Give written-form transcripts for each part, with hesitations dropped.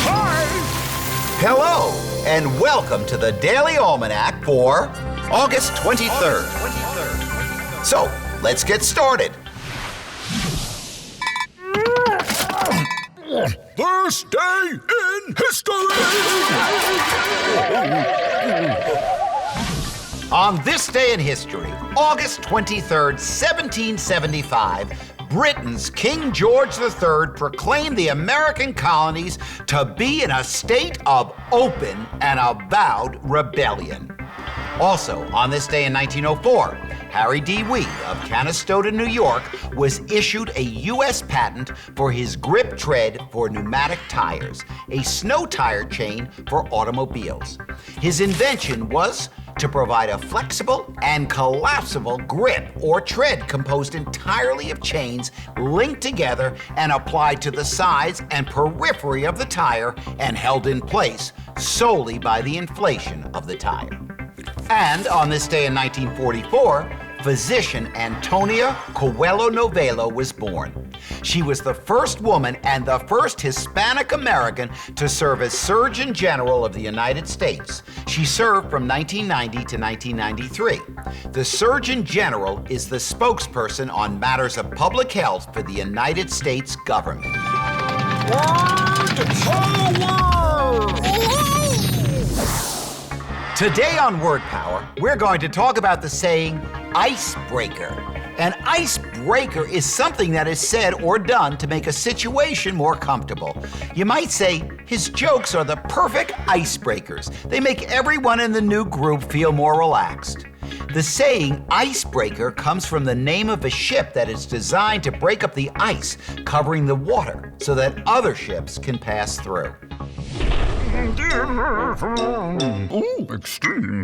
Hi! Hello, and welcome to the Daily Almanac for August 23rd. So, let's get started. First day in history! On this day in history, August 23rd, 1775, Britain's King George III proclaimed the American colonies to be in a state of open and avowed rebellion. Also, on this day in 1904, Harry D. Weed of Canastota, New York, was issued a U.S. patent for his grip tread for pneumatic tires, a snow tire chain for automobiles. His invention was to provide a flexible and collapsible grip or tread composed entirely of chains linked together and applied to the sides and periphery of the tire and held in place solely by the inflation of the tire. And on this day in 1944, Physician Antonia Coello Novello was born. She was the first woman and the first Hispanic American to serve as Surgeon General of the United States. She served from 1990 to 1993. The Surgeon General is the spokesperson on matters of public health for the United States government. Today on Word Power, we're going to talk about the saying, icebreaker. An icebreaker is something that is said or done to make a situation more comfortable. You might say, his jokes are the perfect icebreakers. They make everyone in the new group feel more relaxed. The saying, icebreaker, comes from the name of a ship that is designed to break up the ice covering the water so that other ships can pass through. Ooh, extreme.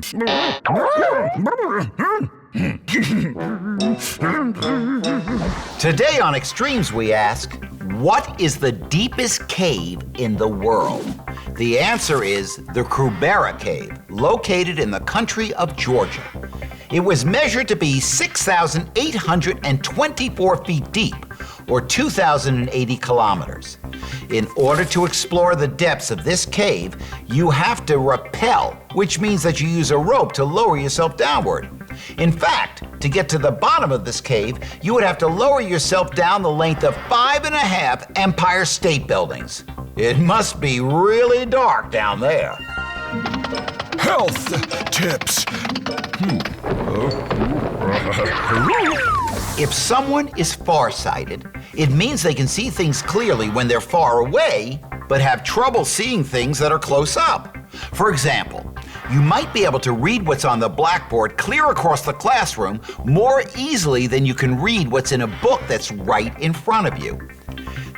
Today on Extremes we ask, what is the deepest cave in the world? The answer is the Krubera Cave, located in the country of Georgia. It was measured to be 6,824 feet deep, or 2,080 kilometers. In order to explore the depths of this cave, you have to rappel, which means that you use a rope to lower yourself downward. In fact, to get to the bottom of this cave, you would have to lower yourself down the length of 5.5 Empire State Buildings. It must be really dark down there. Health tips. If someone is farsighted, it means they can see things clearly when they're far away, but have trouble seeing things that are close up. For example, you might be able to read what's on the blackboard clear across the classroom more easily than you can read what's in a book that's right in front of you.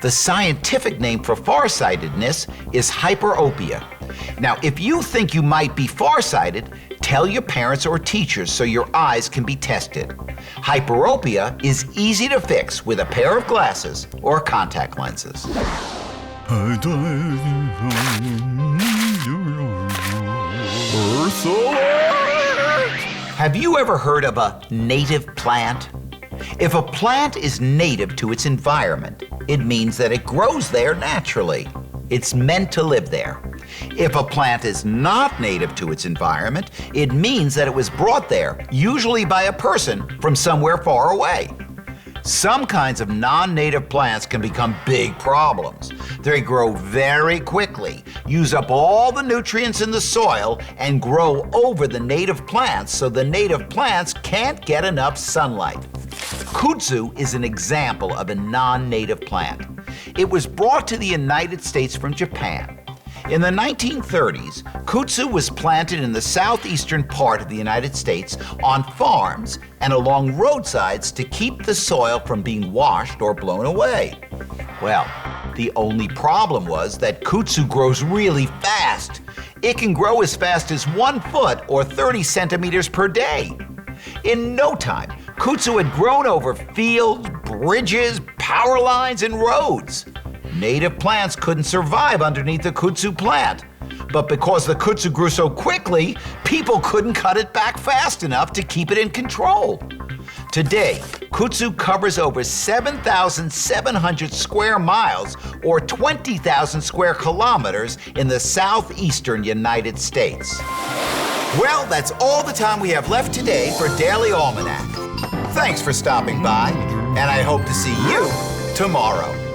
The scientific name for farsightedness is hyperopia. Now, if you think you might be farsighted, tell your parents or teachers so your eyes can be tested. Hyperopia is easy to fix with a pair of glasses or contact lenses. Have you ever heard of a native plant? If a plant is native to its environment, it means that it grows there naturally. It's meant to live there. If a plant is not native to its environment, it means that it was brought there, usually by a person from somewhere far away. Some kinds of non-native plants can become big problems. They grow very quickly, use up all the nutrients in the soil, and grow over the native plants so the native plants can't get enough sunlight. Kudzu is an example of a non-native plant. It was brought to the United States from Japan. In the 1930s, kudzu was planted in the southeastern part of the United States on farms and along roadsides to keep the soil from being washed or blown away. Well, the only problem was that kudzu grows really fast. It can grow as fast as 1 foot or 30 centimeters per day. In no time, kudzu had grown over fields, bridges, power lines, and roads. Native plants couldn't survive underneath the kudzu plant. But because the kudzu grew so quickly, people couldn't cut it back fast enough to keep it in control. Today, kudzu covers over 7,700 square miles or 20,000 square kilometers in the southeastern United States. Well, that's all the time we have left today for Daily Almanac. Thanks for stopping by, and I hope to see you tomorrow.